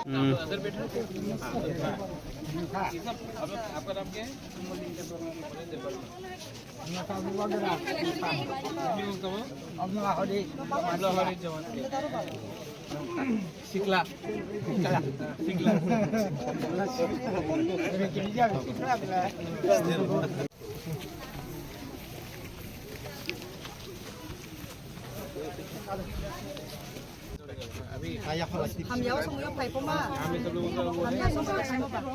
अंदर बैठे आपका नाम क्या है? Sikla. हम याव संग याव फाइव मा हम याव संग फाइव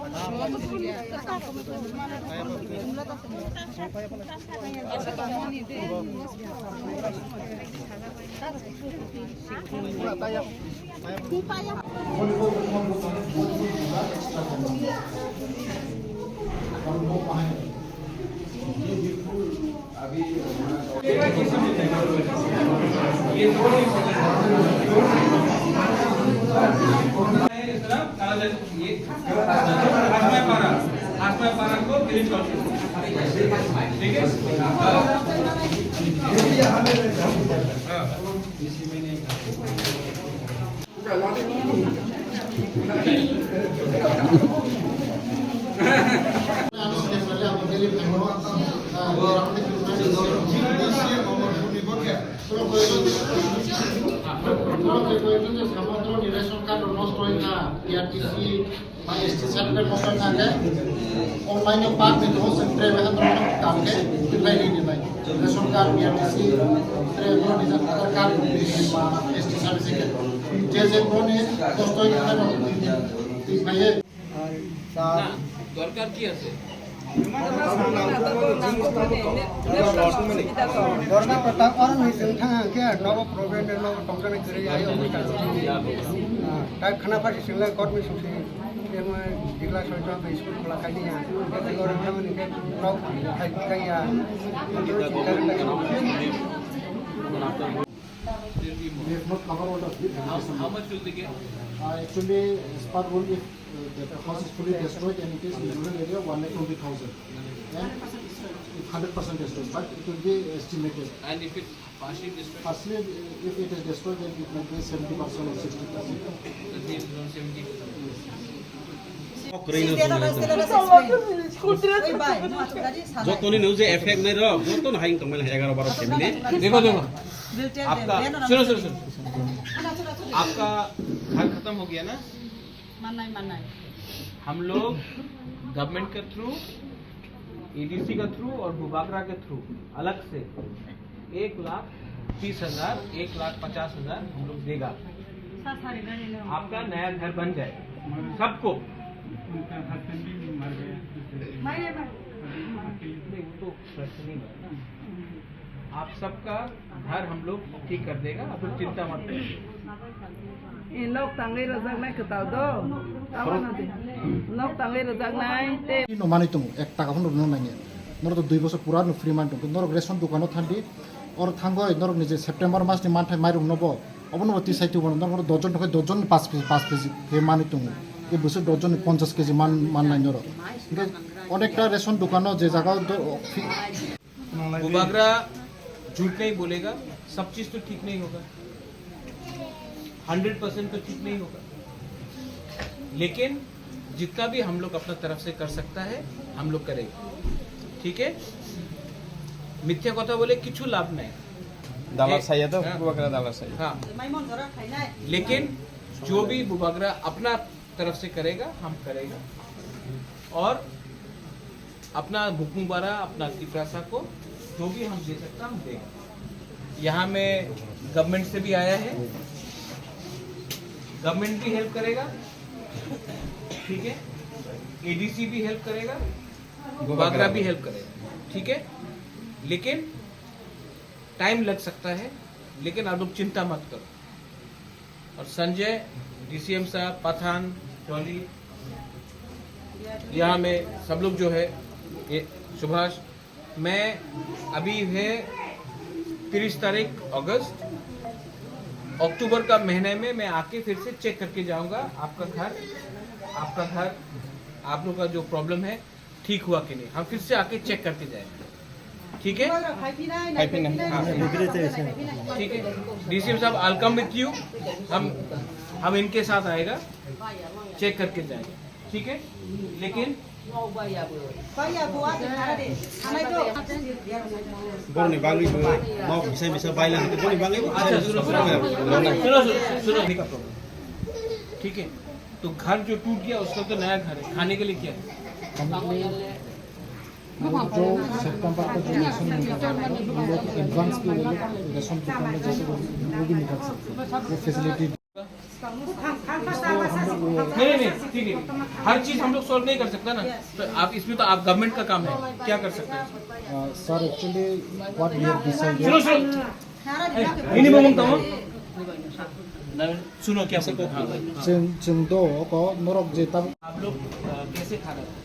पारा को ठीक online part में तो सेंटर में हम काम के दिखाई नहीं दे भाई ration card BRTC travel visa आधार कार्ड एसटी सर्टिफिकेट जैसे कौन है दोस्तों ये भाई दरकार की আছে दरकार पता और नहीं संथा क्या नव प्रोग्राम नव टंकने करे आयो टाइप खाना फाटी सिंगल कोर्ट में सुसे एमा जिला सरकार में स्कूल खोला खाई दिया ये और हम ने राव खाई या how much will they get? Actually, spot will if the house is fully destroyed and it is in rural area 1,20,000. And 100% destroyed, but it will be estimated. And if it's partially destroyed, Firstly, if it is destroyed, then it will be 70% or 60%. that means around 70%. যতনি news effect নাই র যতন হাইং তমাল 11-12 family देखो आपका सुनो आपका घर खत्म हो गया ना? माननाय हम लोग गवर्नमेंट के थ्रू एडीसी के थ्रू और बुबागरा के थ्रू अलग से 1,30,000 1,50,000 हम लोग देगा। आपका नया घर बन जाए सबको। तो प्रश्न नहीं है। आप सबका घर हम लोग ठीक कर देगा, आप लोग चिंता मत करिए। In lok tangai rajak nai ketau do, apa nanti? Lok tangai rajak nai te. No mani tumu ek taka pun no nanya. Nor to 2 বছর পুরা no free man tumu. Nor ration দোকানো থান্ডি और থাঙ্গয় নর নিজে সেপ্টেম্বর মাস নি মানথাই মাইরুম নব। অবনবতি সাইতু বন নর দজন ঠকে দজন 5 কেজি হে মানি তুমু। এই বছর দজন 50 কেজি মান নাই নর। অনেকটা রেশন দোকানো যে জায়গা बुबागरा झूठ नहीं बोलेगा, सब चीज तो ठीक नहीं होगा, 100% तो ठीक नहीं होगा, लेकिन जितना भी हम लोग अपना तरफ से कर सकता है हम लोग करेंगे। ठीक है, मिथ्या कथा बोले किछु लाभ नहीं। দালাল চাইয়া তো বুবাগরা দালাল চাই। हाँ, लेकिन जो भी बुबागरा अपना तरफ से करेगा हम करेगा, और अपना भुकमुबारा अपना तिफरासा को जो भी हम दे सकता हम देंगे। यहाँ में गवर्नमेंट से भी आया है, गवर्नमेंट भी हेल्प करेगा, ठीक है, एडीसी भी हेल्प करेगा, बुबागरा भी हेल्प करेगा, ठीक है, लेकिन टाइम लग सकता है, लेकिन आप लोग चिंता मत करो। और संजय डीसीएम साहब पठान टोली यहाँ में सब लोग जो है ये सुभाष, मैं अभी है 30 तारीख अगस्त अक्टूबर का महीने में मैं आके फिर से चेक करके जाऊंगा आपका घर आप लोग का जो प्रॉब्लम है ठीक हुआ कि नहीं, हम फिर से आके चेक करके जाएंगे। ठीक है ठीक है डीसीएम साहब आई कम विथ यू हम इनके साथ आएगा चेक करके जाएगा ठीक है लेकिन बरनी बांगली नौ बिसाय बिसा बाइला तो बरनी बांगली अच्छा सुनो का प्रॉब्लम ठीक है तो घर जो टूट गया उसका तो नया घर है खाने के लिए क्या है जो सितंबर को जो रेशन निकलता है हम लोग एडवांस के लिए रेशन दुकान में जैसे वो भी निकल सकते हैं वो फैसिलिटी नहीं ठीक है हर चीज हम लोग सॉल्व नहीं कर सकता ना तो आप इसमें तो आप गवर्नमेंट का काम है क्या कर सकते हैं sir actually what we have decided minimum सुनो क्या बोलते हैं जोंदो को नरक जे तब आप लोग कैसे खा रहे हैं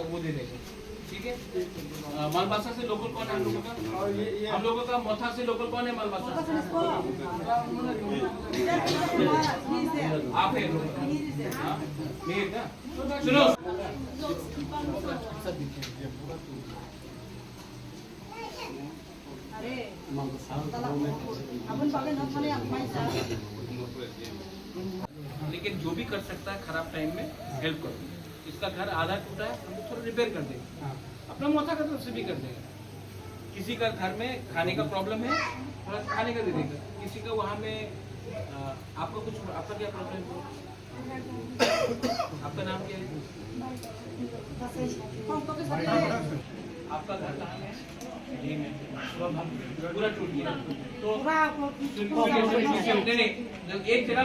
वो दे देंगे ठीक है मालबासा से लोकल कौन है हम लोगों का मोथा से लोकल कौन है मालबासा आप है सुनो लेकिन जो भी कर सकता है खराब टाइम में हेल्प करो इसका घर आधा टूटा है हम थोड़ा रिपेयर कर देंगे अपना मोथा का तरफ से भी कर देंगे किसी का घर में खाने का प्रॉब्लम है थोड़ा खाने का दे देगा किसी का वहाँ में आपका कुछ आपका क्या प्रॉब्लम है आपका नाम क्या है आपका घर कहाँ है पूरा टूट गया तो एक जगह